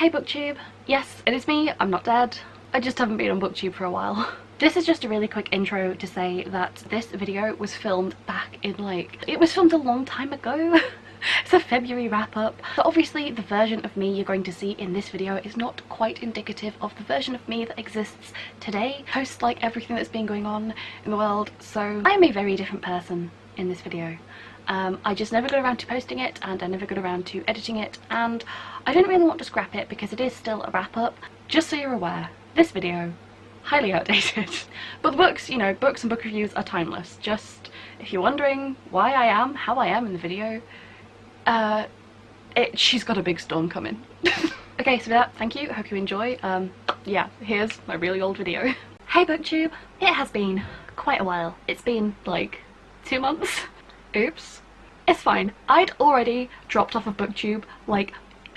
Hey BookTube! Yes, it is me, I'm not dead. I just haven't been on BookTube for a while. This is just a really quick intro to say that this video was filmed back in it was filmed a long time ago. It's a February wrap up. So obviously the version of me you're going to see in this video is not quite indicative of the version of me that exists today, post everything that's been going on in the world. So I am a very different person in this video. I just never got around to posting it, and I never got around to editing it, and I didn't really want to scrap it because it is still a wrap up. Just so you're aware, this video, highly outdated. But the books, you know, books and book reviews are timeless. Just, if you're wondering why I am how I am in the video, she's got a big storm coming. Okay, so with that, thank you, hope you enjoy. Yeah, here's my really old video. Hey BookTube! It has been quite a while. It's been 2 months. Oops. It's fine. I'd already dropped off of BookTube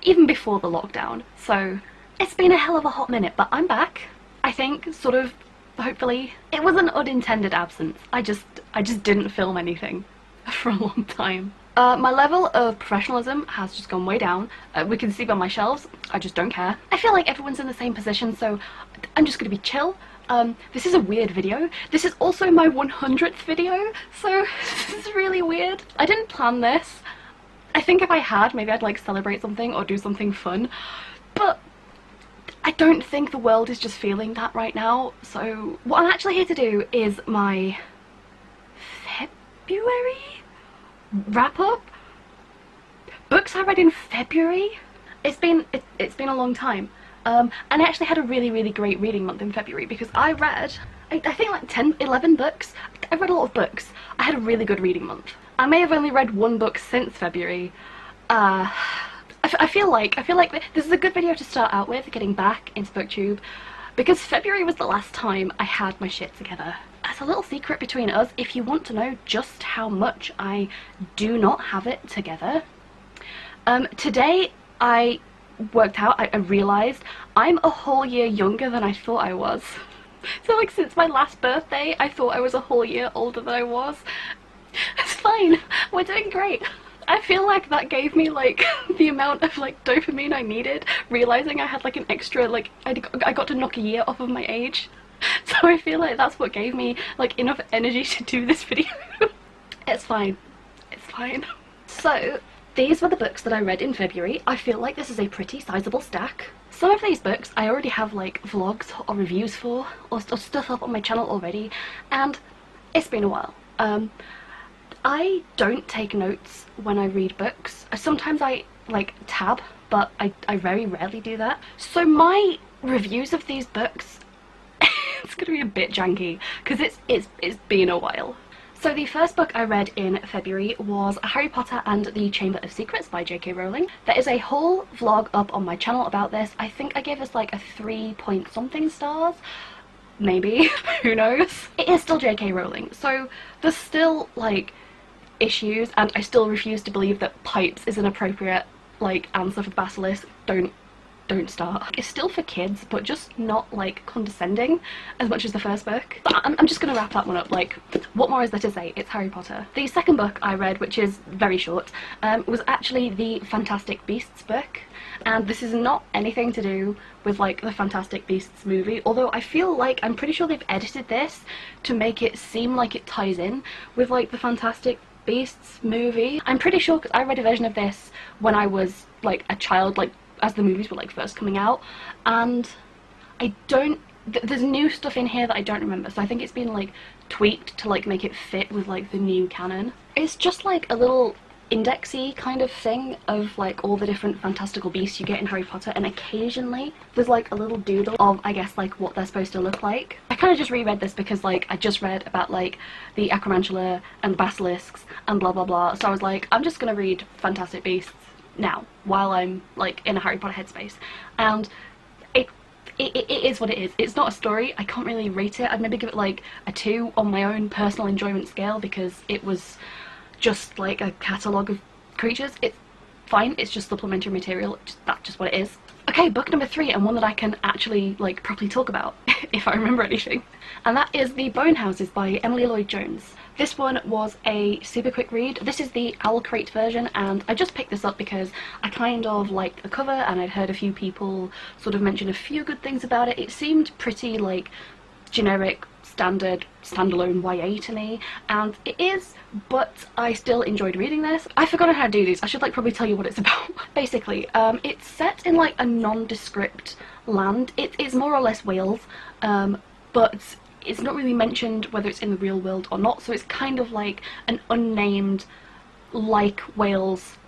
even before the lockdown, so it's been a hell of a hot minute, but I'm back. I think, sort of, hopefully. It was an unintended absence. I just didn't film anything for a long time. My level of professionalism has just gone way down. We can see by my shelves, I just don't care. I feel like everyone's in the same position, so I'm just gonna be chill. This is a weird video. This is also my 100th video, so this is really weird. I didn't plan this. I think if I had, maybe I'd celebrate something or do something fun, but I don't think the world is just feeling that right now. So what I'm actually here to do is my February wrap up. Books I read in February. It's been a long time. And I actually had a really great reading month in February because I read, I think 10, 11 books. I read a lot of books. I had a really good reading month. I may have only read one book since February. I feel like this is a good video to start out with, getting back into BookTube, because February was the last time I had my shit together. As a little secret between us, if you want to know just how much I do not have it together, today I worked out, I realised I'm a whole year younger than I thought I was. So since my last birthday I thought I was a whole year older than I was. It's fine, we're doing great. I feel like that gave me the amount of dopamine I needed, realising I had an extra I got to knock a year off of my age. So I feel like that's what gave me enough energy to do this video. It's fine, it's fine. So these were the books that I read in February. I feel like this is a pretty sizable stack. Some of these books I already have vlogs or reviews for, or stuff up on my channel already, and it's been a while. I don't take notes when I read books. Sometimes I tab, but I very rarely do that. So my reviews of these books, it's gonna be a bit janky because it's been a while. So the first book I read in February was Harry Potter and the Chamber of Secrets by J.K. Rowling. There is a whole vlog up on my channel about this. I think I gave this a 3 point something stars. Maybe. Who knows? It is still J.K. Rowling, so there's still issues, and I still refuse to believe that pipes is an appropriate answer for the basilisk. Don't start. It's still for kids, but just not condescending as much as the first book. But I'm just gonna wrap that one up. What more is there to say? It's Harry Potter. The second book I read, which is very short, was actually the Fantastic Beasts book, and this is not anything to do with the Fantastic Beasts movie, although I feel I'm pretty sure they've edited this to make it seem like it ties in with the Fantastic Beasts movie. I'm pretty sure because I read a version of this when I was a child, as the movies were first coming out, and I don't, there's new stuff in here that I don't remember, so I think it's been tweaked to make it fit with the new canon. It's just a little indexy kind of thing of all the different fantastical beasts you get in Harry Potter, and occasionally there's a little doodle of I guess what they're supposed to look like. I kind of just reread this because I just read about the Acromantula and the basilisks and blah blah blah, so I was I'm just gonna read Fantastic Beasts now while I'm in a Harry Potter headspace, and it is what it is. It's not a story. I can't really rate it. I'd maybe give it a 2 on my own personal enjoyment scale because it was just a catalogue of creatures. It's fine, it's just supplementary material, that's just what it is. Okay, book number 3, and one that I can actually properly talk about if I remember anything, and that is The Bone Houses by Emily Lloyd Jones. This one was a super quick read. This is the Owl Crate version, and I just picked this up because I kind of liked the cover and I'd heard a few people sort of mention a few good things about it. It seemed pretty like generic, standard, standalone YA to me, and it is, but I still enjoyed reading this. I've forgotten how to do these. I should like probably tell you what it's about. Basically, it's set in like a nondescript land. It's more or less Wales, but it's not really mentioned whether it's in the real world or not, so it's kind of like an unnamed, like Wales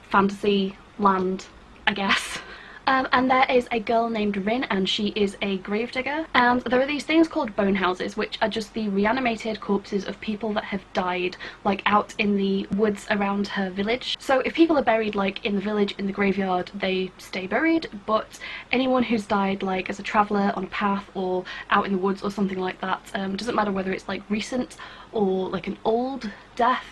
fantasy land, I guess. And there is a girl named Rin, and she is a gravedigger. And there are these things called bone houses, which are just the reanimated corpses of people that have died, like out in the woods around her village. So if people are buried like in the village, in the graveyard, they stay buried, but anyone who's died like as a traveller on a path or out in the woods or something like that, doesn't matter whether it's like recent or like an old death,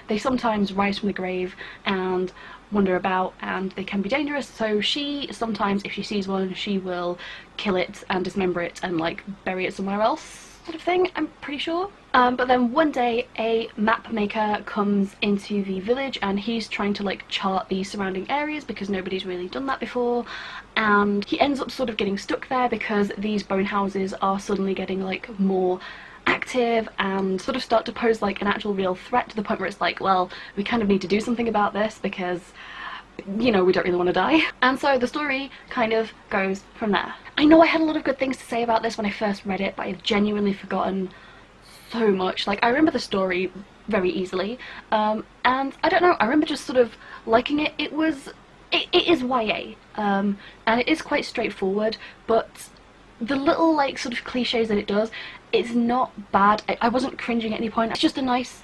they sometimes rise from the grave and wander about, and they can be dangerous. So she sometimes, if she sees one, she will kill it and dismember it and like bury it somewhere else, sort of thing, I'm pretty sure. But then one day a map maker comes into the village and he's trying to like chart the surrounding areas because nobody's really done that before, and he ends up sort of getting stuck there because these bone houses are suddenly getting like more active and sort of start to pose like an actual real threat, to the point where it's like, well, we kind of need to do something about this because, you know, we don't really want to die. And so the story kind of goes from there. I know I had a lot of good things to say about this when I first read it, but I've genuinely forgotten so much. Like, I remember the story very easily, and I don't know, I remember just sort of liking it. It is YA, and it is quite straightforward, but the little like sort of cliches that it does, it's not bad. I wasn't cringing at any point. It's just a nice,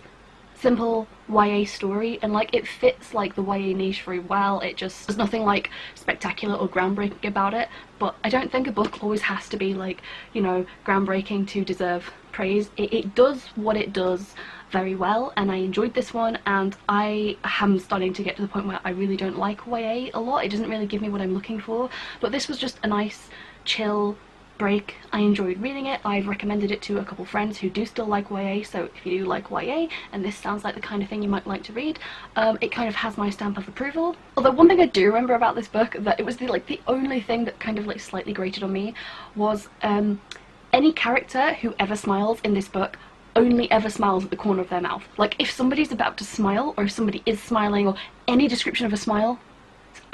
simple YA story, and like it fits like the YA niche very well. It just, there's nothing like spectacular or groundbreaking about it, but I don't think a book always has to be like, you know, groundbreaking to deserve praise. It does what it does very well, and I enjoyed this one, and I am starting to get to the point where I really don't like YA a lot. It doesn't really give me what I'm looking for, but this was just a nice, chill break. I enjoyed reading it. I've recommended it to a couple friends who do still like YA, so if you do like YA and this sounds like the kind of thing you might like to read, it kind of has my stamp of approval. Although one thing I do remember about this book, that it was the only thing that kind of like slightly grated on me, was any character who ever smiles in this book only ever smiles at the corner of their mouth. Like, if somebody's about to smile, or if somebody is smiling, or any description of a smile,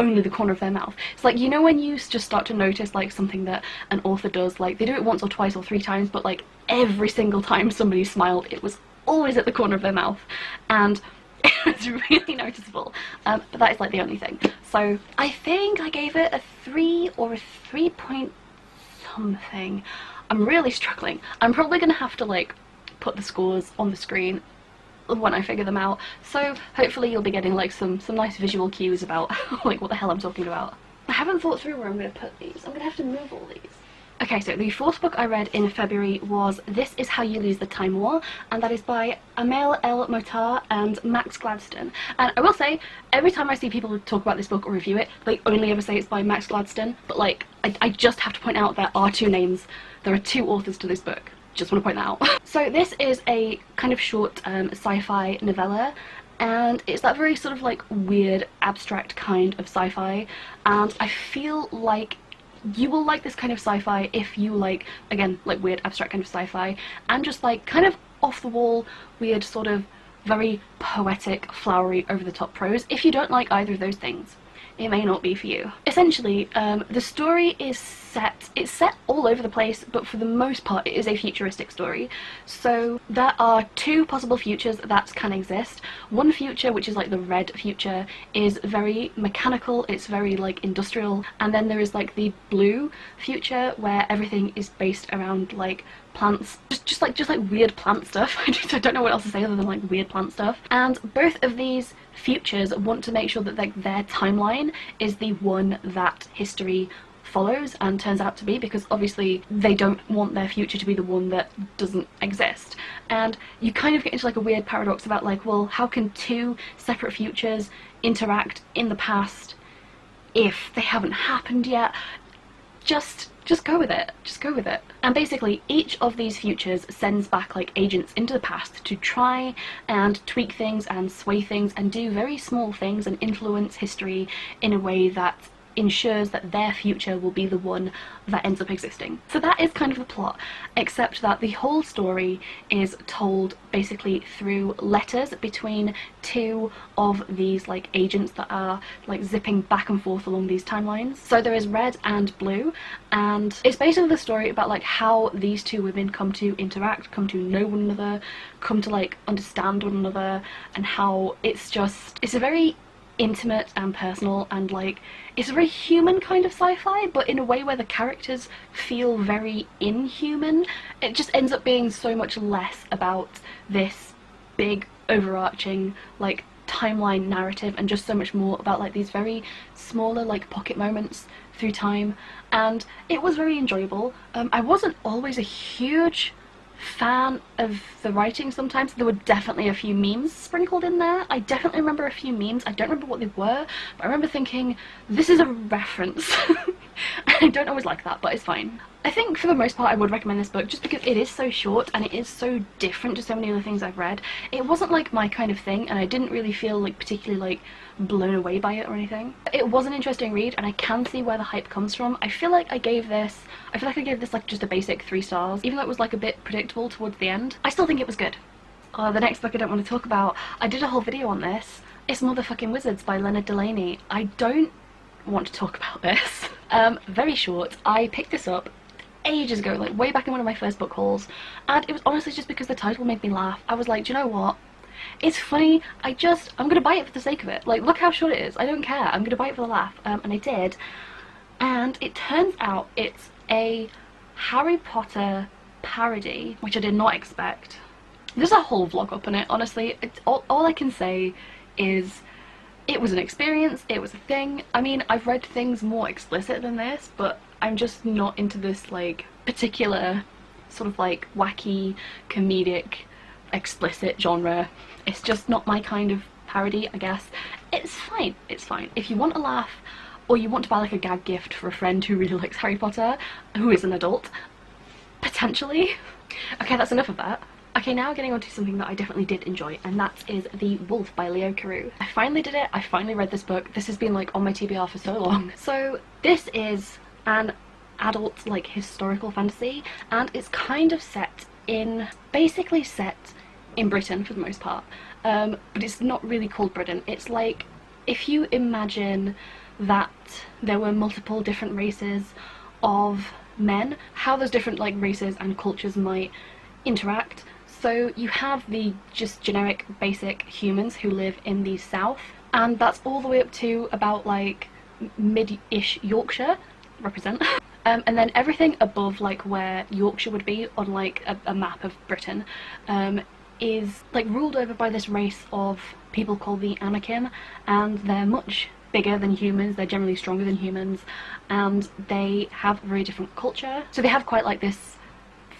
only the corner of their mouth. It's like, you know, when you just start to notice like something that an author does, like they do it once or twice or 3 times, but like every single time somebody smiled, it was always at the corner of their mouth, and it was really noticeable. But that is like the only thing. So I think I gave it a 3 or a 3 point something. I'm really struggling. I'm probably gonna have to like put the scores on the screen when I figure them out, so hopefully you'll be getting like some nice visual cues about like what the hell I'm talking about. I haven't thought through where I'm going to put these. I'm going to have to move all these. Okay, so the 4th book I read in February was This Is How You Lose the Time War, and that is by Amel El Motar and Max Gladstone. And I will say, every time I see people talk about this book or review it, they only ever say it's by Max Gladstone, but like, I just have to point out there are 2 names. There are 2 authors to this book. Just want to point that out. So this is a kind of short sci-fi novella, and it's that very sort of like weird, abstract kind of sci-fi, and I feel like you will like this kind of sci-fi if you like, again, like weird, abstract kind of sci-fi, and just like kind of off-the-wall, weird, sort of very poetic, flowery, over-the-top prose. If you don't like either of those things, it may not be for you. Essentially, the story is it's set all over the place, but for the most part it is a futuristic story. So there are 2 possible futures that can exist. One future, which is like the red future, is very mechanical, it's very like industrial, and then there is like the blue future where everything is based around like plants, just like weird plant stuff. I don't know what else to say other than like weird plant stuff. And both of these futures want to make sure that like their timeline is the one that history follows and turns out to be, because obviously they don't want their future to be the one that doesn't exist. And you kind of get into like a weird paradox about like, well, how can 2 separate futures interact in the past if they haven't happened yet? just go with it. Just go with it. And basically each of these futures sends back like agents into the past to try and tweak things and sway things and do very small things and influence history in a way that ensures that their future will be the one that ends up existing. So that is kind of the plot, except that the whole story is told basically through letters between two of these like agents that are like zipping back and forth along these timelines. So there is Red and Blue, and it's basically the story about like how these two women come to interact, come to know one another, come to like understand one another, and how it's a very intimate and personal, and like it's a very human kind of sci-fi, but in a way where the characters feel very inhuman. It just ends up being so much less about this big overarching like timeline narrative and just so much more about like these very smaller like pocket moments through time, and it was very enjoyable. I wasn't always a huge fan of the writing. Sometimes there were definitely a few memes sprinkled in there. I definitely remember a few memes. I don't remember what they were, but I remember thinking, this is a reference. I don't always like that, but it's fine. I think for the most part I would recommend this book just because it is so short and it is so different to so many other things I've read. It wasn't like my kind of thing, and I didn't really feel like particularly like blown away by it or anything. It was an interesting read, and I can see where the hype comes from. I feel like I gave this like just a basic 3 stars, even though it was like a bit predictable towards the end. I still think it was good. The next book I don't want to talk about, I did a whole video on this. It's Motherfucking Wizards by Leonard Delaney. I don't want to talk about this. Very short. I picked this up ages ago, like way back in one of my first book hauls, and it was honestly just because the title made me laugh. I was like, do you know what? It's funny, I'm gonna buy it for the sake of it. Like, look how short it is. I don't care. I'm gonna buy it for the laugh. And I did. And it turns out it's a Harry Potter parody, which I did not expect. There's a whole vlog up on it, honestly. All I can say is it was an experience, it was a thing. I mean, I've read things more explicit than this, but I'm just not into this like particular sort of like wacky, comedic, explicit genre. It's just not my kind of parody, I guess. It's fine, it's fine. If you want a laugh, or you want to buy like a gag gift for a friend who really likes Harry Potter, who is an adult, potentially. Okay, that's enough of that. Okay, now getting on to something that I definitely did enjoy, and that is The Wolf by Leo Carew. I finally did it, I finally read this book. This has been like on my TBR for so long. So this is an adult like historical fantasy, and it's kind of basically set in Britain for the most part, but it's not really called Britain. It's like if you imagine that there were multiple different races of men, how those different like races and cultures might interact. So you have the just generic basic humans who live in the south, and that's all the way up to about like mid-ish Yorkshire, represent. And then everything above like where Yorkshire would be on like a map of Britain is like ruled over by this race of people called the Anakim, and they're much bigger than humans, they're generally stronger than humans, and they have a very different culture. So they have quite like this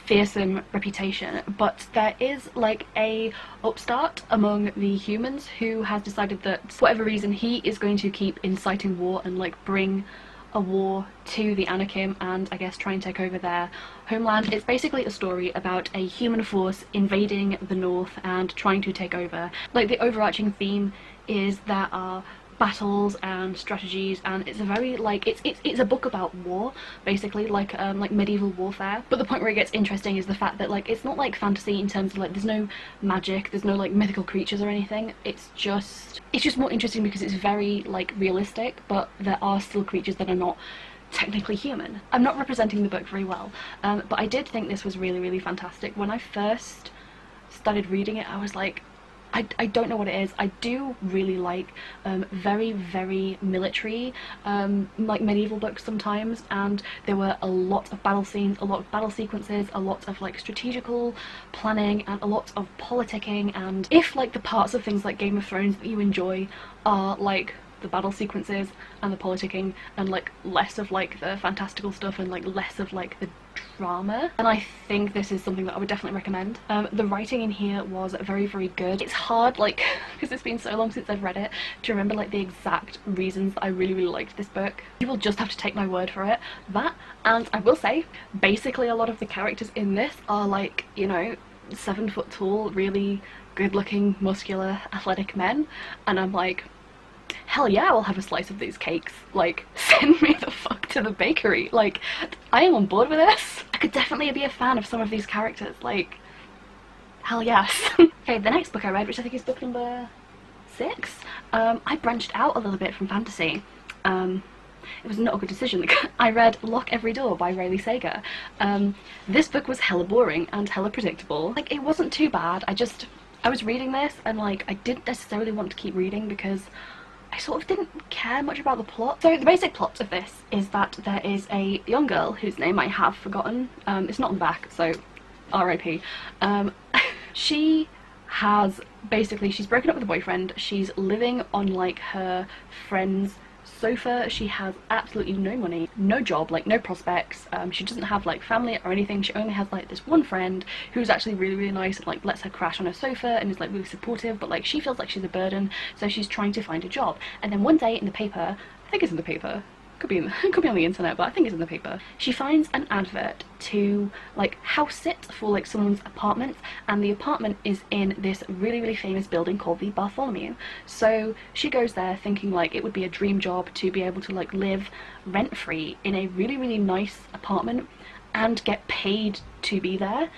fearsome reputation, but there is like a upstart among the humans who has decided that for whatever reason he is going to keep inciting war and like bring a war to the Anakim and I guess try and take over their homeland. It's basically a story about a human force invading the north and trying to take over. Like the overarching theme is there are battles and strategies, and it's a very like it's a book about war, basically like medieval warfare. But the point where it gets interesting is the fact that like it's not like fantasy in terms of like there's no magic, there's no like mythical creatures or anything. It's just more interesting because it's very like realistic, but there are still creatures that are not technically human. I'm not representing the book very well, but I did think this was really, really fantastic. When I first started reading it, I was like, I don't know what it is. I do really like very, very military, like medieval books sometimes, and there were a lot of battle scenes, a lot of battle sequences, a lot of like strategical planning, and a lot of politicking. And if like the parts of things like Game of Thrones that you enjoy are like the battle sequences and the politicking, and like less of like the fantastical stuff and like less of like the drama. And I think this is something that I would definitely recommend. The writing in here was very, very good. It's hard, like, because it's been so long since I've read it, to remember like the exact reasons that I really, really liked this book. You will just have to take my word for it. That, and I will say, basically a lot of the characters in this are like, you know, 7 foot tall, really good looking, muscular, athletic men, and I'm like, hell yeah, I'll have a slice of these cakes. Like, send me the fuck to the bakery. Like, I am on board with this. I could definitely be a fan of some of these characters. Like, hell yes. Okay, the next book I read, which I think is book number 6, I branched out a little bit from fantasy. It was not a good decision. I read Lock Every Door by Riley Sager. This book was hella boring and hella predictable. Like, it wasn't too bad. I was reading this and like I didn't necessarily want to keep reading because I sort of didn't care much about the plot. So the basic plot of this is that there is a young girl whose name I have forgotten. It's not on the back, so RIP. She has basically, she's broken up with a boyfriend. She's living on like her friend's sofa. She has absolutely no money, no job, like no prospects. She doesn't have like family or anything. She only has like this one friend who's actually really, really nice and like lets her crash on her sofa and is like really supportive, but like she feels like she's a burden, so she's trying to find a job. And then one day in the paper, I think it's in the paper, could be on the internet, but I think it's in the paper, she finds an advert to like house sit for like someone's apartment, and the apartment is in this really, really famous building called the Bartholomew. So she goes there thinking like it would be a dream job to be able to like live rent-free in a really, really nice apartment and get paid to be there.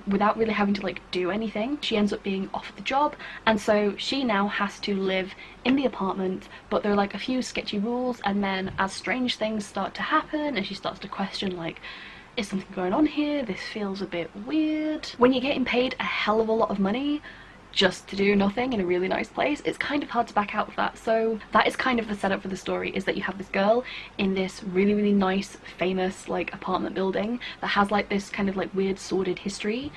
Without really having to like do anything. She ends up being offered the job, and so she now has to live in the apartment, but there are like a few sketchy rules, and then as strange things start to happen and she starts to question like, is something going on here? This feels a bit weird. When you're getting paid a hell of a lot of money just to do nothing in a really nice place, it's kind of hard to back out of that. So that is kind of the setup for the story, is that you have this girl in this really, really nice, famous like apartment building that has like this kind of like weird sordid history,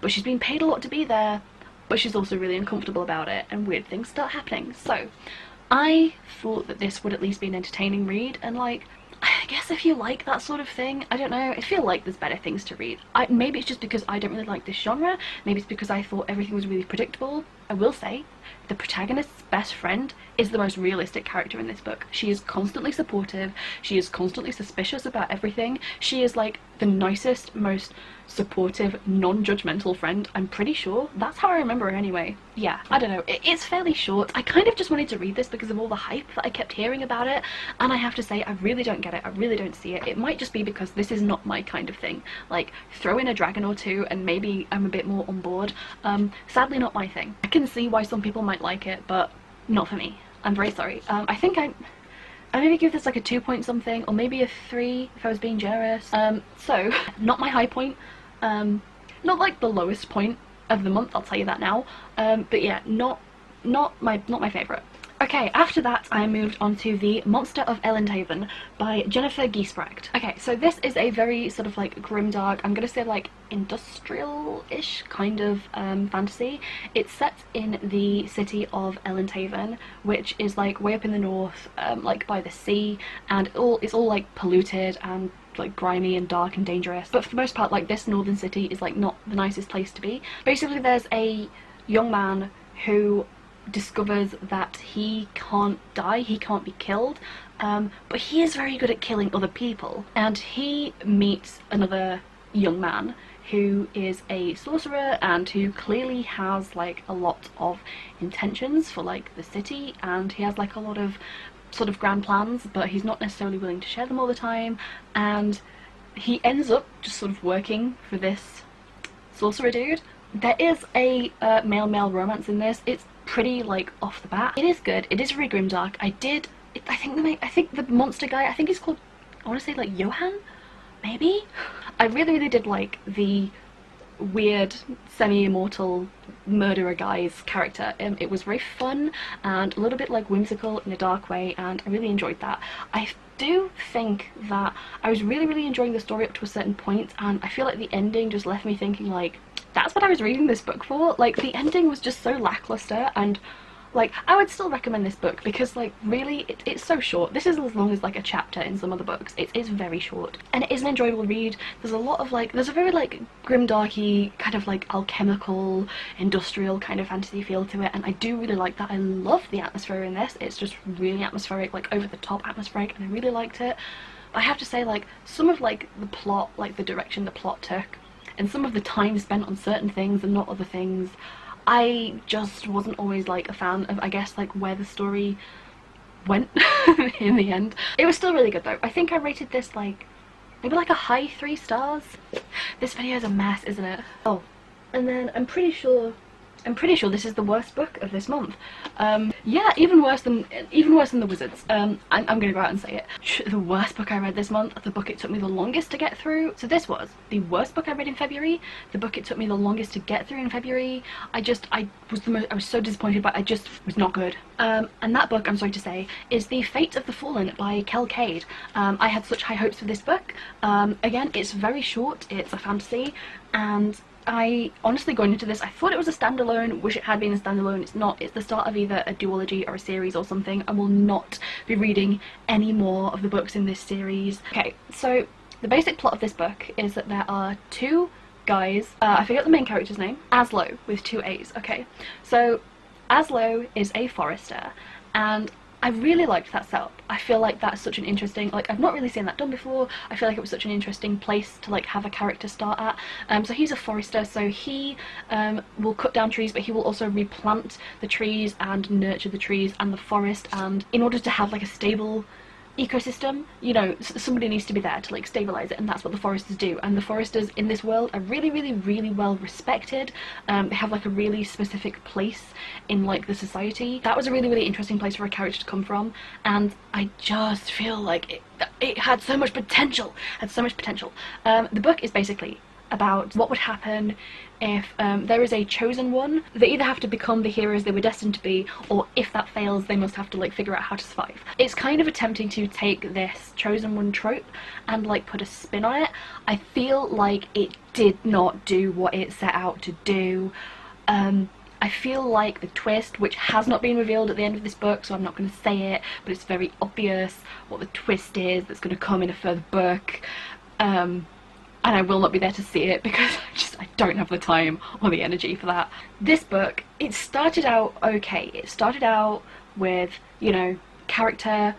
but she's been paid a lot to be there, but she's also really uncomfortable about it, and weird things start happening. So I thought that this would at least be an entertaining read, and like, I guess if you like that sort of thing, I don't know, I feel like there's better things to read. Maybe it's just because I don't really like this genre, maybe it's because I thought everything was really predictable. I will say, the protagonist's best friend is the most realistic character in this book. She is constantly supportive, she is constantly suspicious about everything, she is like the nicest, most supportive, non-judgmental friend. I'm pretty sure that's how I remember her anyway. Yeah, I don't know, it's fairly short. I kind of just wanted to read this because of all the hype that I kept hearing about it, and I have to say I really don't get it, I really don't see it. It might just be because this is not my kind of thing. Like, throw in a dragon or two and maybe I'm a bit more on board. Sadly not my thing. I can see why some people might like it, but not for me. I'm very sorry. I think I maybe give this like a 2 point something, or maybe a 3 if I was being generous. So not my high point, not like the lowest point of the month, I'll tell you that now. But yeah, not my favourite. Okay, after that I moved on to The Monster of Elendhaven by Jennifer Giesbrecht. Okay, so this is a very sort of like grimdark, I'm gonna say like industrial-ish kind of fantasy. It's set in the city of Elendhaven, which is like way up in the north, like by the sea, and it's all like polluted and like grimy and dark and dangerous. But for the most part, like, this northern city is like not the nicest place to be. Basically there's a young man who discovers that he can't die, he can't be killed, but he is very good at killing other people, and he meets another young man who is a sorcerer and who clearly has like a lot of intentions for like the city, and he has like a lot of sort of grand plans, but he's not necessarily willing to share them all the time, and he ends up just sort of working for this sorcerer dude. There is a male-male romance in this. It's pretty like off the bat. It is good. It is very grimdark. I think the monster guy, I think he's called, I want to say like Johan, maybe? I really, really did like the weird semi-immortal murderer guy's character. It was very fun and a little bit like whimsical in a dark way, and I really enjoyed that. I do think that I was really, really enjoying the story up to a certain point, and I feel like the ending just left me thinking like, that's what I was reading this book for? Like, the ending was just so lackluster, and Like, I would still recommend this book because, like, really, it's so short. This is as long as, like, a chapter in some other books. It's very short. And it is an enjoyable read. There's a lot of, like, there's a very, like, grimdarky, kind of, like, alchemical, industrial kind of fantasy feel to it. And I do really like that. I love the atmosphere in this. It's just really atmospheric, like, over-the-top atmospheric, and I really liked it. But I have to say, like, some of, like, the plot, like, the direction the plot took, and some of the time spent on certain things and not other things, I just wasn't always, like, a fan of, I guess, like, where the story went in the end. It was still really good though. I think I rated this, like, maybe like a high 3 stars. This video is a mess, isn't it? Oh, and then I'm pretty sure this is the worst book of this month. Yeah, even worse than The Wizards. I'm gonna go out and say it. The worst book I read this month, the book it took me the longest to get through. So this was the worst book I read in February, the book it took me the longest to get through in February. I was so disappointed, but I just was not good. And that book, I'm sorry to say, is The Fate of the Fallen by Kel Cade. I had such high hopes for this book. Again, it's very short, it's a fantasy, and I honestly, going into this, I thought it was a standalone, wish it had been a standalone. It's not. It's the start of either a duology or a series or something. I will not be reading any more of the books in this series. Okay, so the basic plot of this book is that there are two guys, I forget the main character's name, Aslo with 2 A's, okay. So Aslo is a forester, and I really liked that setup. I feel like that's such an interesting, like, I've not really seen that done before. I feel like it was such an interesting place to, like, have a character start at. So he's a forester, so he will cut down trees, but he will also replant the trees and nurture the trees and the forest, and in order to have, like, a stable ecosystem, you know, somebody needs to be there to, like, stabilize it, and that's what the foresters do. And the foresters in this world are really, really, really well respected. They have, like, a really specific place in, like, the society. That was a really, really interesting place for a character to come from, and I just feel like it had so much potential. The book is basically about what would happen if there is a chosen one. They either have to become the heroes they were destined to be, or if that fails, they must have to, like, figure out how to survive. It's kind of attempting to take this chosen one trope and, like, put a spin on it. I feel like it did not do what it set out to do. I feel like the twist, which has not been revealed at the end of this book, so I'm not going to say it, but it's very obvious what the twist is that's going to come in a further book. And I will not be there to see it because I don't have the time or the energy for that. This book, it started out okay. It started out with, you know, character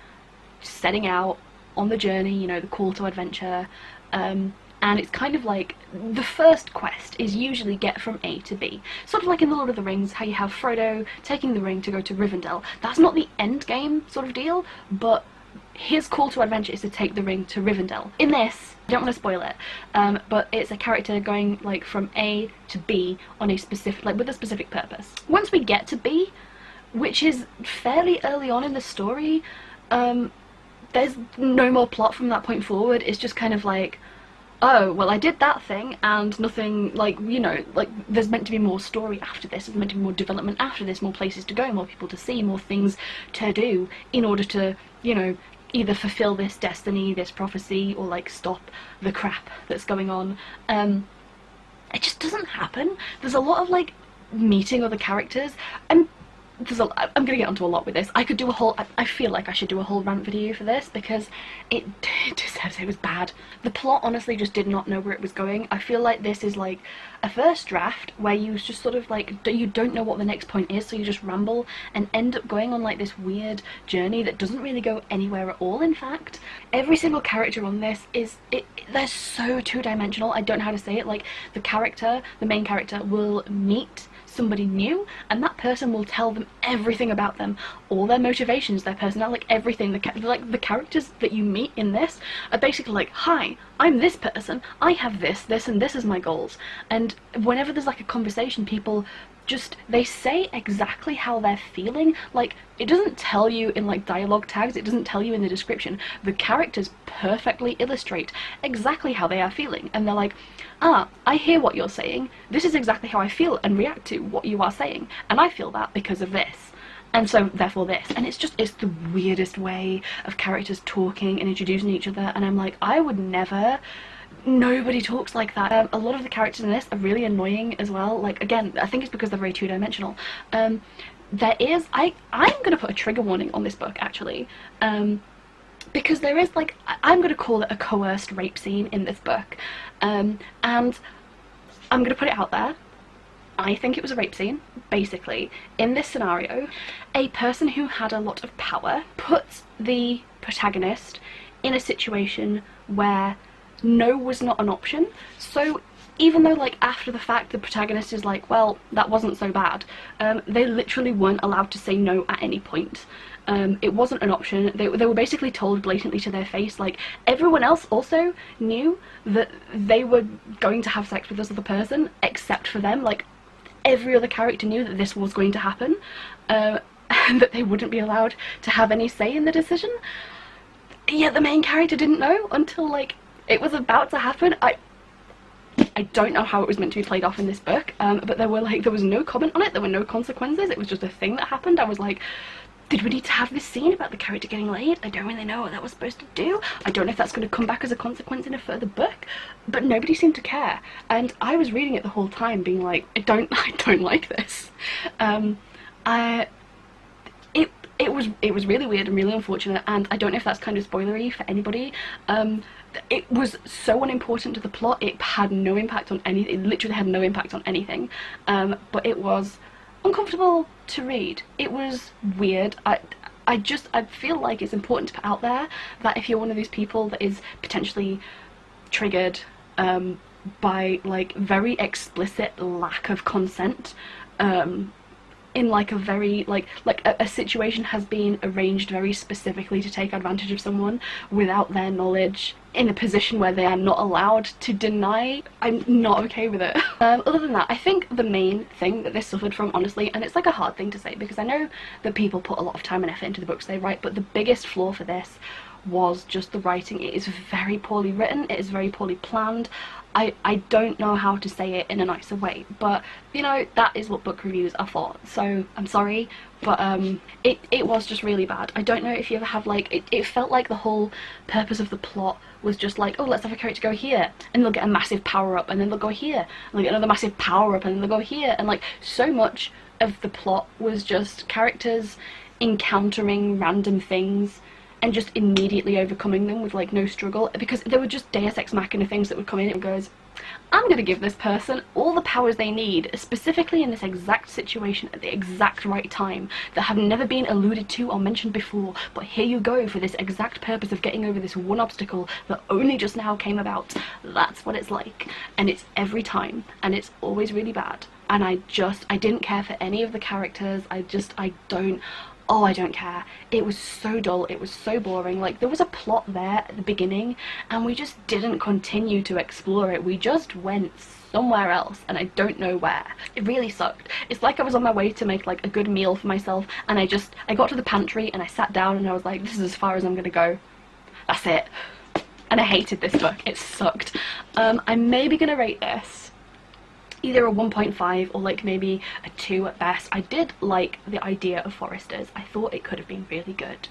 setting out on the journey, you know, the call to adventure, and it's kind of like the first quest is usually get from A to B. Sort of like in The Lord of the Rings, how you have Frodo taking the ring to go to Rivendell. That's not the end game sort of deal, but his call to adventure is to take the ring to Rivendell. In this, I don't want to spoil it, but it's a character going, like, from A to B on a specific, like, with a specific purpose. Once we get to B, which is fairly early on in the story, there's no more plot from that point forward. It's just kind of like, oh, well, I did that thing and nothing, like, you know, like, there's meant to be more story after this, there's meant to be more development after this, more places to go, more people to see, more things to do in order to, you know, either fulfill this destiny, this prophecy, or, like, stop the crap that's going on. It just doesn't happen. There's a lot of, like, meeting other characters, and I'm gonna get onto a lot with this. I could do a whole, I feel like I should do a whole rant video for this because it deserves, it was bad. The plot honestly just did not know where it was going. I feel like this is like a first draft where you just sort of like, you don't know what the next point is, so you just ramble and end up going on like this weird journey that doesn't really go anywhere at all, in fact. Every single character on this is, they're so two-dimensional, I don't know how to say it. Like, the main character will meet somebody new, and that person will tell them everything about them, all their motivations, their personality, like everything. The characters that you meet in this are basically like, hi, I'm this person, I have this, and this is my goals. And whenever there's like a conversation, people just, they say exactly how they're feeling. Like, it doesn't tell you in like dialogue tags, it doesn't tell you in the description. The characters perfectly illustrate exactly how they are feeling, and they're like, ah, I hear what you're saying, this is exactly how I feel and react to what you are saying, and I feel that because of this, and so therefore this. And it's the weirdest way of characters talking and introducing each other, and I'm like, I would never. Nobody talks like that. A lot of the characters in this are really annoying as well. Like, again, I think it's because they're very two-dimensional. there is, I'm going to put a trigger warning on this book actually, because there is like, I'm going to call it a coerced rape scene in this book, and I'm going to put it out there. I think it was a rape scene. Basically, in this scenario, a person who had a lot of power puts the protagonist in a situation where no was not an option. So even though like after the fact the protagonist is like, well, that wasn't so bad, they literally weren't allowed to say no at any point. It wasn't an option. They were basically told blatantly to their face, like, everyone else also knew that they were going to have sex with this other person except for them. Like, every other character knew that this was going to happen, and that they wouldn't be allowed to have any say in the decision. Yet the main character didn't know until like it was about to happen. I don't know how it was meant to be played off in this book, but there was no comment on it, there were no consequences, it was just a thing that happened. I was like, did we need to have this scene about the character getting laid? I don't really know what that was supposed to do. I don't know if that's going to come back as a consequence in a further book, but nobody seemed to care. And I was reading it the whole time being like, I don't like this. It was really weird and really unfortunate, and I don't know if that's kind of spoilery for anybody. It was so unimportant to the plot, it had no impact on anything, it literally had no impact on anything, but it was uncomfortable to read. It was weird. I feel like it's important to put out there that if you're one of these people that is potentially triggered by like very explicit lack of consent, in like a very like a situation has been arranged very specifically to take advantage of someone without their knowledge, in a position where they are not allowed to deny, I'm not okay with it. Other than that, I think the main thing that this suffered from, honestly, and it's like a hard thing to say because I know that people put a lot of time and effort into the books they write, but the biggest flaw for this was just the writing. It is very poorly written, it is very poorly planned. I don't know how to say it in a nicer way, but you know, that is what book reviews are for, so I'm sorry, but it was just really bad. I don't know if you ever have like, it felt like the whole purpose of the plot was just like, oh, let's have a character go here and they'll get a massive power up, and then they'll go here and they'll get another massive power up, and then they'll go here, and like so much of the plot was just characters encountering random things and just immediately overcoming them with like no struggle, because there were just Deus Ex Machina things that would come in and goes, I'm gonna give this person all the powers they need, specifically in this exact situation at the exact right time, that have never been alluded to or mentioned before, but here you go for this exact purpose of getting over this one obstacle that only just now came about. That's what it's like, and it's every time, and it's always really bad, and I didn't care for any of the characters. I don't care. It was so dull, it was so boring. Like, there was a plot there at the beginning and we just didn't continue to explore it. We just went somewhere else and I don't know where. It really sucked. It's like I was on my way to make like a good meal for myself and I got to the pantry and I sat down and I was like, this is as far as I'm gonna go. That's it. And I hated this book. It sucked. I'm maybe gonna rate this either a 1.5 or like maybe a 2 at best. I did like the idea of Foresters. I thought it could have been really good.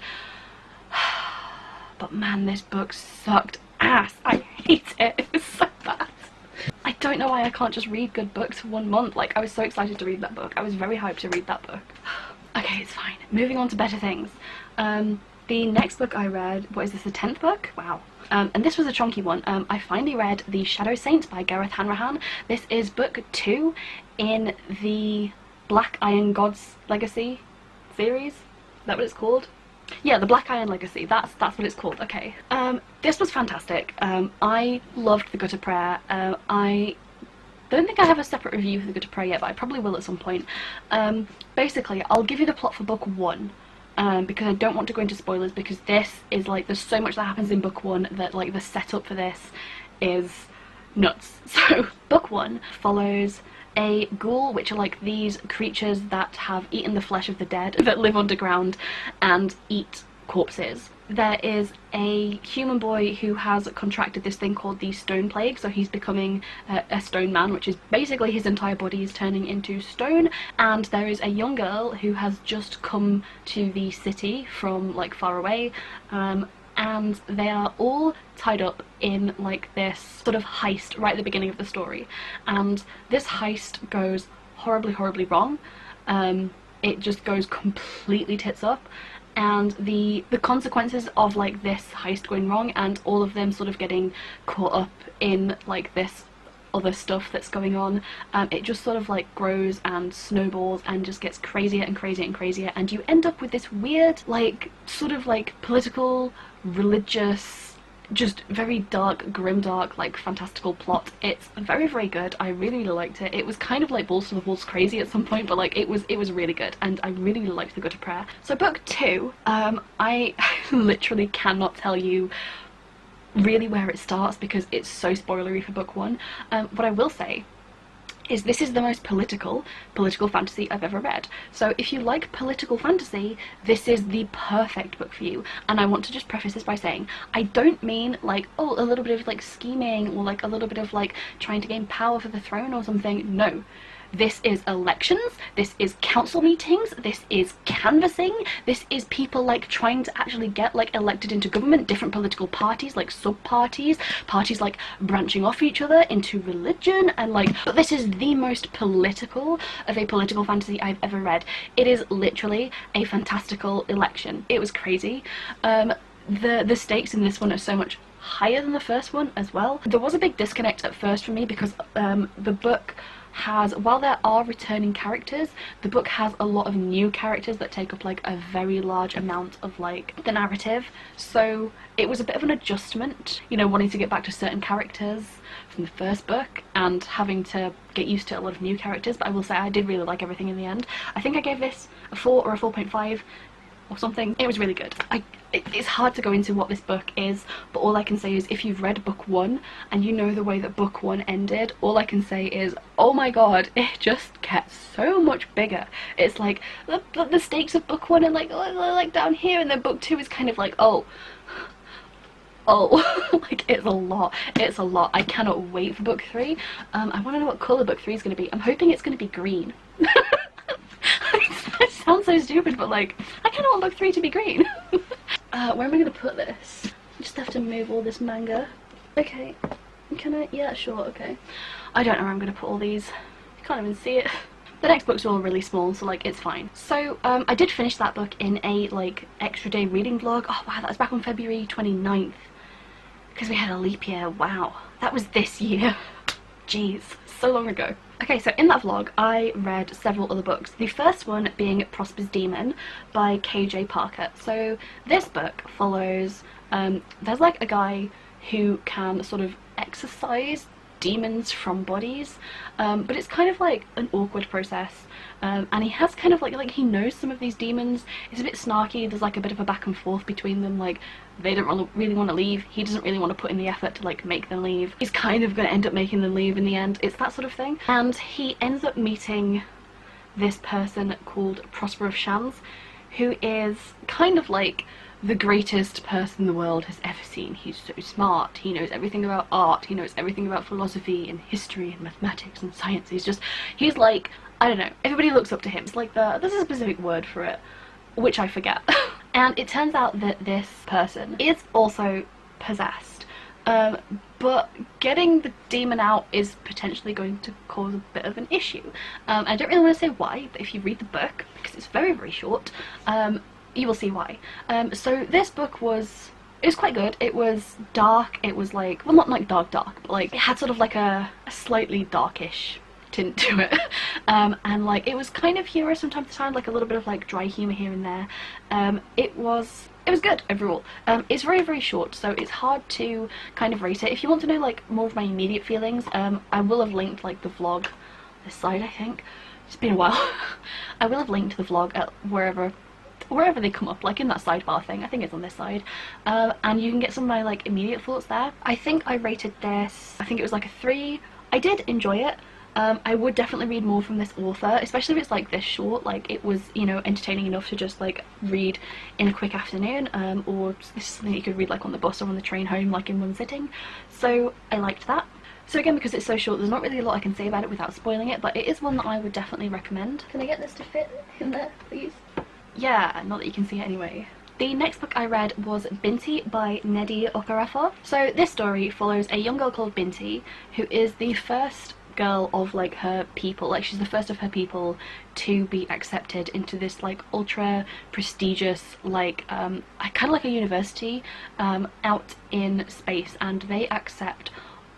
But man, this book sucked ass. I hate it. It was so bad. I don't know why I can't just read good books for 1 month. Like, I was so excited to read that book. I was very hyped to read that book. Okay, it's fine. Moving on to better things. The next book I read, what is this, the 10th book? Wow. And this was a chunky one. I finally read The Shadow Saints by Gareth Hanrahan. This is book 2 in the Black Iron Gods Legacy series. Is that what it's called? Yeah, the Black Iron Legacy. That's what it's called. Okay. This was fantastic. I loved The Gutter Prayer. I don't think I have a separate review for The Gutter Prayer yet, but I probably will at some point. Basically, I'll give you the plot for book 1. Because I don't want to go into spoilers, because this is like, there's so much that happens in book 1 that like the setup for this is nuts. So book 1 follows a ghoul, which are like these creatures that have eaten the flesh of the dead, that live underground and eat corpses. There is a human boy who has contracted this thing called the Stone Plague, so he's becoming a stone man, which is basically his entire body is turning into stone. And there is a young girl who has just come to the city from like far away, and they are all tied up in like this sort of heist right at the beginning of the story, and this heist goes horribly wrong. it just goes completely tits up. And the consequences of like this heist going wrong and all of them sort of getting caught up in like this other stuff that's going on, it just sort of like grows and snowballs and just gets crazier and crazier and crazier, and you end up with this weird like sort of like political, religious, just very dark, grimdark, like fantastical plot. It's very, very good. I really, really liked it. It was kind of like balls to the walls crazy at some point, but like it was really good, and I really, really liked The Good of Prayer. So book 2, I literally cannot tell you really where it starts because it's so spoilery for book 1. What I will say is this is the most political fantasy I've ever read. So if you like political fantasy, this is the perfect book for you. And I want to just preface this by saying, I don't mean like, oh, a little bit of like scheming or like a little bit of like trying to gain power for the throne or something. No. This is elections, this is council meetings, this is canvassing, this is people like trying to actually get like elected into government, different political parties, like sub-parties, parties like branching off each other into religion, and like, but this is the most political of a political fantasy I've ever read. It is literally a fantastical election. It was crazy. The stakes in this one are so much higher than the first one as well. There was a big disconnect at first for me because the book has, while there are returning characters, the book has a lot of new characters that take up like a very large amount of like the narrative. So it was a bit of an adjustment, you know, wanting to get back to certain characters from the first book and having to get used to a lot of new characters. But I will say I did really like everything in the end. I think I gave this a 4 or a 4.5 or something. It was really good. It's hard to go into what this book is, but all I can say is if you've read book 1 and you know the way that book 1 ended, all I can say is, oh my god, it just gets so much bigger. It's like the stakes of book 1 are like down here, and then book 2 is kind of like, oh like it's a lot. I cannot wait for book 3. I want to know what colour book 3 is going to be. I'm hoping it's going to be green. It sounds so stupid, but like I kind of want book 3 to be green. Where am I going to put this? I just have to move all this manga. Okay, can I? Yeah, sure, okay. I don't know where I'm going to put all these. I can't even see it. The next books are all really small, so like it's fine. So I did finish that book in a like extra day reading vlog. Oh wow, that was back on February 29th. Because we had a leap year. Wow, that was this year. Jeez, so long ago. Okay, so in that vlog I read several other books. The first one being Prosper's Demon by KJ Parker. So this book follows, there's like a guy who can sort of exorcise demons from bodies, but it's kind of like an awkward process, and he has kind of like he knows some of these demons. It's a bit snarky. There's like a bit of a back and forth between them, like they don't really want to leave, he doesn't really want to put in the effort to like make them leave, he's kind of going to end up making them leave in the end. It's that sort of thing. And he ends up meeting this person called Prosper of Shans, who is kind of like the greatest person the world has ever seen. He's so smart, he knows everything about art, he knows everything about philosophy and history and mathematics and science. He's like, I don't know, everybody looks up to him. It's like there's a specific word for it, which I forget. And it turns out that this person is also possessed, but getting the demon out is potentially going to cause a bit of an issue. I don't really want to say why, but if you read the book, because it's very, very short, you will see why. So this book was quite good. It was dark. It was like, well, not like dark, but like it had sort of like a slightly darkish tint to it, and like it was kind of humorous from time to time, like a little bit of like dry humor here and there. It was good overall. It's very, very short, so it's hard to kind of rate it. If you want to know like more of my immediate feelings, I will have linked like the vlog this side, I think. It's been a while. I will have linked the vlog at wherever they come up, like in that sidebar thing. I think it's on this side, and you can get some of my like immediate thoughts there. I think I rated this, I think it was like a 3. I did enjoy it. I would definitely read more from this author, especially if it's like this short. Like it was, you know, entertaining enough to just like read in a quick afternoon, or this is something you could read like on the bus or on the train home, like in one sitting. So I liked that. So again, because it's so short, there's not really a lot I can say about it without spoiling it, but it is one that I would definitely recommend. Can I get this to fit in there, please? Yeah, not that you can see it anyway. The next book I read was Binti by Nnedi Okorafor. So this story follows a young girl called Binti, who is the first girl of like her people. Like she's the first of her people to be accepted into this like ultra prestigious like kind of like a university out in space, and they accept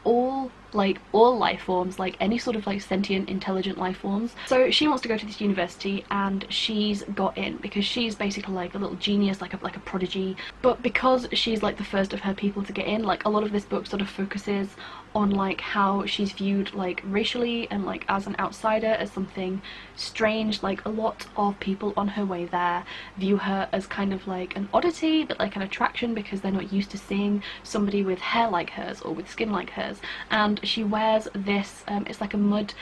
all life forms, like any sort of like sentient intelligent life forms. So she wants to go to this university, and she's got in because she's basically like a little genius, like a prodigy. But because she's like the first of her people to get in, like a lot of this book sort of focuses on like how she's viewed like racially and like as an outsider, as something strange. Like a lot of people on her way there view her as kind of like an oddity, but like an attraction, because they're not used to seeing somebody with hair like hers or with skin like hers. And she wears this it's like a mud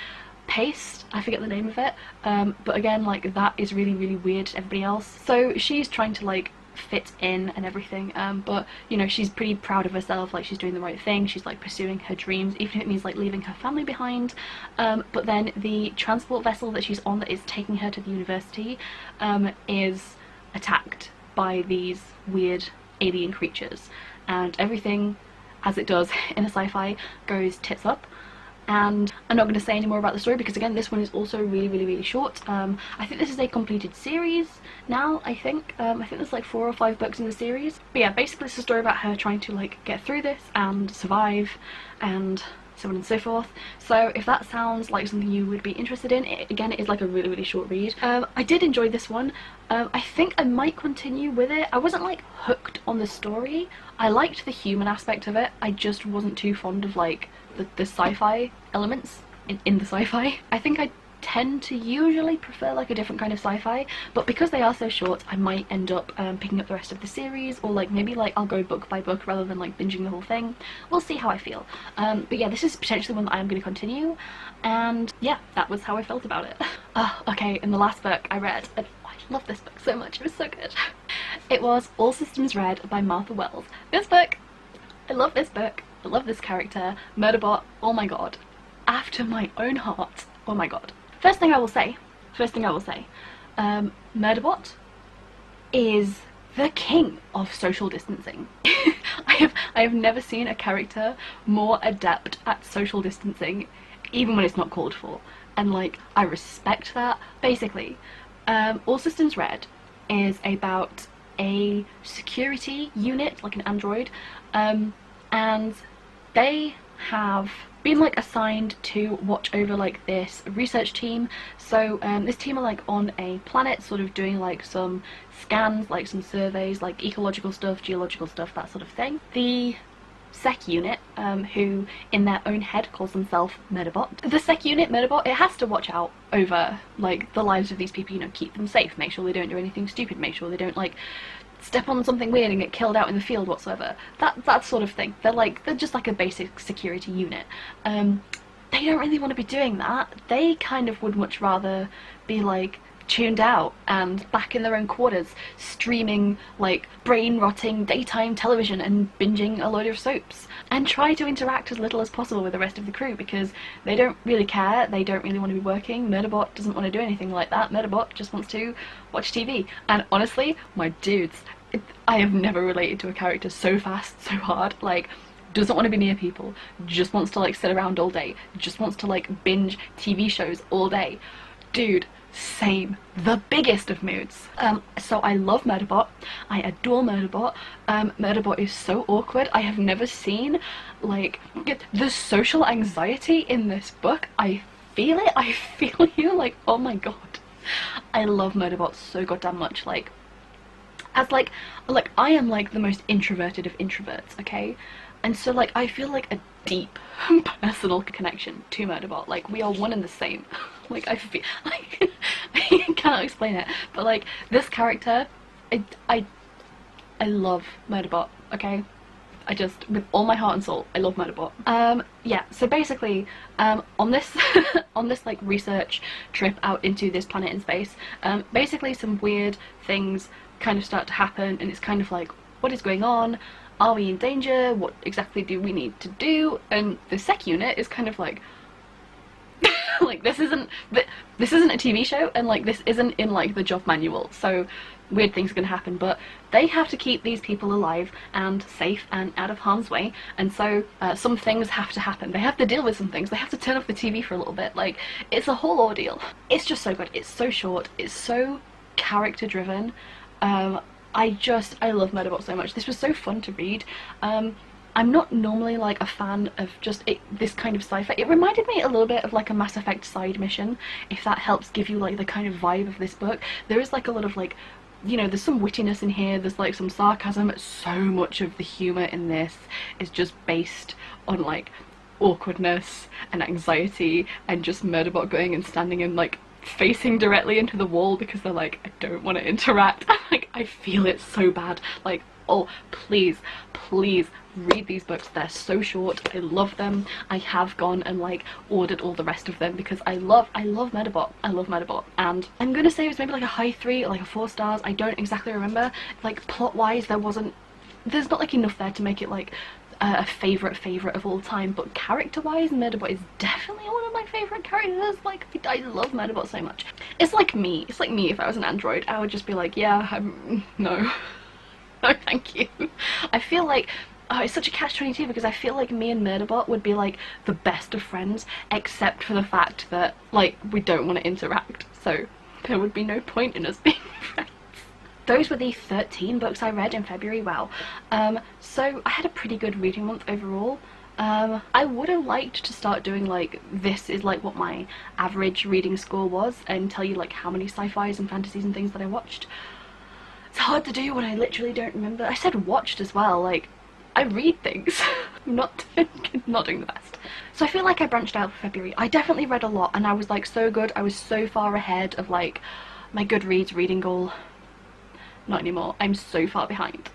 paste, I forget the name of it, but again, like that is really weird to everybody else. So she's trying to like fit in and everything, but you know, she's pretty proud of herself, like she's doing the right thing, she's like pursuing her dreams, even if it means like leaving her family behind. But then the transport vessel that she's on, that is taking her to the university, is attacked by these weird alien creatures, and everything, as it does in a sci-fi, goes tits up. And I'm not going to say any more about the story because again, this one is also really short. I think this is a completed series now. I think there's like 4 or 5 books in the series. But yeah, basically it's a story about her trying to like get through this and survive and so on and so forth. So if that sounds like something you would be interested in, again, it is like a really short read. I did enjoy this one. I think I might continue with it. I wasn't like hooked on the story. I liked the human aspect of it. I just wasn't too fond of like the sci-fi elements in the sci-fi. I think I tend to usually prefer like a different kind of sci-fi, but because they are so short, I might end up picking up the rest of the series, or like maybe like I'll go book by book rather than like binging the whole thing. We'll see how I feel. But yeah, this is potentially one that I am going to continue, and yeah, that was how I felt about it. Okay, and the last book I read, and I love this book so much, it was so good. It was All Systems Red by Martha Wells. This book, I love this book. I love this character. Murderbot, oh my god. After my own heart, oh my god. First thing I will say, Murderbot is the king of social distancing. I have never seen a character more adept at social distancing, even when it's not called for. And like, I respect that. Basically, All Systems Red is about a security unit, like an android, and they have been like assigned to watch over like this research team. So this team are like on a planet, sort of doing like some scans, like some surveys, like ecological stuff, geological stuff, that sort of thing. The Sec unit, who in their own head calls themselves Murderbot. The Sec unit, Murderbot, it has to watch out over like the lives of these people, you know, keep them safe, make sure they don't do anything stupid, make sure they don't like step on something weird and get killed out in the field whatsoever. That sort of thing. They're just like a basic security unit. They don't really want to be doing that. They kind of would much rather be like tuned out and back in their own quarters, streaming like brain-rotting daytime television and binging a load of soaps, and try to interact as little as possible with the rest of the crew because they don't really care, they don't really want to be working. Murderbot doesn't want to do anything like that. Murderbot just wants to watch TV. And honestly, my dudes, I have never related to a character so fast, so hard. Like, doesn't want to be near people, just wants to like sit around all day, just wants to like binge TV shows all day. Dude, same. The biggest of moods. So I love Murderbot. I adore Murderbot. Murderbot is so awkward. I have never seen like the social anxiety in this book. I feel it. I feel you. Like, oh my god. I love Murderbot so goddamn much. Like, as like I am like the most introverted of introverts, okay? And so like I feel like a deep personal connection to Murderbot. Like, we are one and the same. Like, I feel like I cannot explain it, but like this character, I love Murderbot, okay? I just, with all my heart and soul, I love Murderbot. Yeah, so basically, on this on this like research trip out into this planet in space, basically some weird things kind of start to happen, and it's kind of like, what is going on? Are we in danger? What exactly do we need to do? And the Sec unit is kind of like Like, this isn't a TV show, and like this isn't in like the job manual, so weird things are gonna happen, but they have to keep these people alive and safe and out of harm's way, and so some things have to happen. They have to deal with some things. They have to turn off the TV for a little bit. Like, it's a whole ordeal. It's just so good. It's so short. It's so character driven. I love Murderbot so much. This was so fun to read. I'm not normally like a fan of just this kind of sci-fi. It reminded me a little bit of like a Mass Effect side mission, if that helps give you like the kind of vibe of this book. There is like a lot of like, you know, there's some wittiness in here, there's like some sarcasm. So much of the humour in this is just based on like awkwardness and anxiety and just Murderbot going and standing and like facing directly into the wall because they're like, I don't want to interact. Like, I feel it so bad. Like, oh, please read these books. They're so short. I love them. I have gone and like ordered all the rest of them because I love Murderbot. I love Murderbot, and I'm gonna say it was maybe like a high 3 or like a 4 stars. I don't exactly remember. Like, plot wise, there's not like enough there to make it like a favourite of all time, but character wise, Murderbot is definitely one of my favourite characters. Like, I love Murderbot so much. It's like me if I was an android. I would just be like, yeah, no. No, thank you. I feel like, oh, it's such a catch-22 because I feel like me and Murderbot would be like the best of friends, except for the fact that like we don't want to interact, so there would be no point in us being friends. Those were the 13 books I read in February. Wow. So I had a pretty good reading month overall. I would have liked to start doing like, this is like what my average reading score was, and tell you like how many sci-fis and fantasies and things that I watched. It's hard to do when I literally don't remember. I said watched as well, like, I read things. I'm not doing the best. So I feel like I branched out for February. I definitely read a lot, and I was like so good. I was so far ahead of like my Goodreads reading goal. Not anymore. I'm so far behind.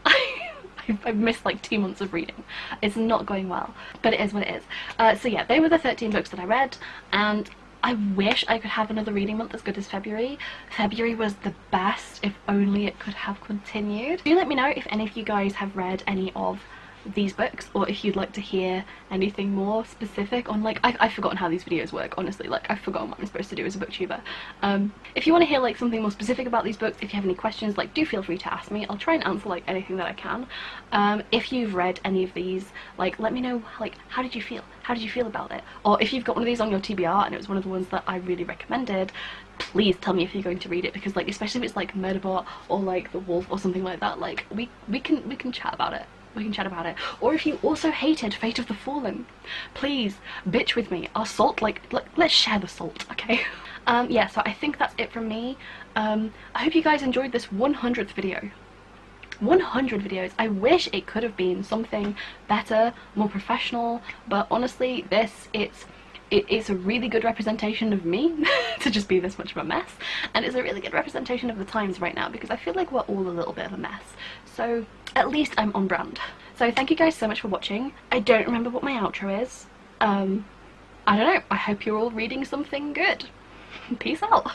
I've missed like 2 months of reading. It's not going well, but it is what it is. So yeah, they were the 13 books that I read, and I wish I could have another reading month as good as February. February was the best, if only it could have continued. Do let me know if any of you guys have read any of these books, or if you'd like to hear anything more specific on like, I've forgotten how these videos work, honestly. Like, I've forgotten what I'm supposed to do as a booktuber. If you want to hear like something more specific about these books, if you have any questions, like, do feel free to ask me. I'll try and answer like anything that I can. If you've read any of these, like, let me know, like, how did you feel about it? Or if you've got one of these on your TBR and it was one of the ones that I really recommended, please tell me if you're going to read it, because like, especially if it's like Murderbot or like The Wolf or something like that, like we can chat about it. We can chat about it. Or if you also hated Fate of the Fallen, please bitch with me. Our salt, like let's share the salt, okay? Yeah, so I think that's it from me. I hope you guys enjoyed this 100th video. 100 videos. I wish it could have been something better, more professional, but honestly, it's a really good representation of me to just be this much of a mess, and it's a really good representation of the times right now, because I feel like we're all a little bit of a mess, so at least I'm on brand. So thank you guys so much for watching. I don't remember what my outro is. I don't know. I hope you're all reading something good. Peace out.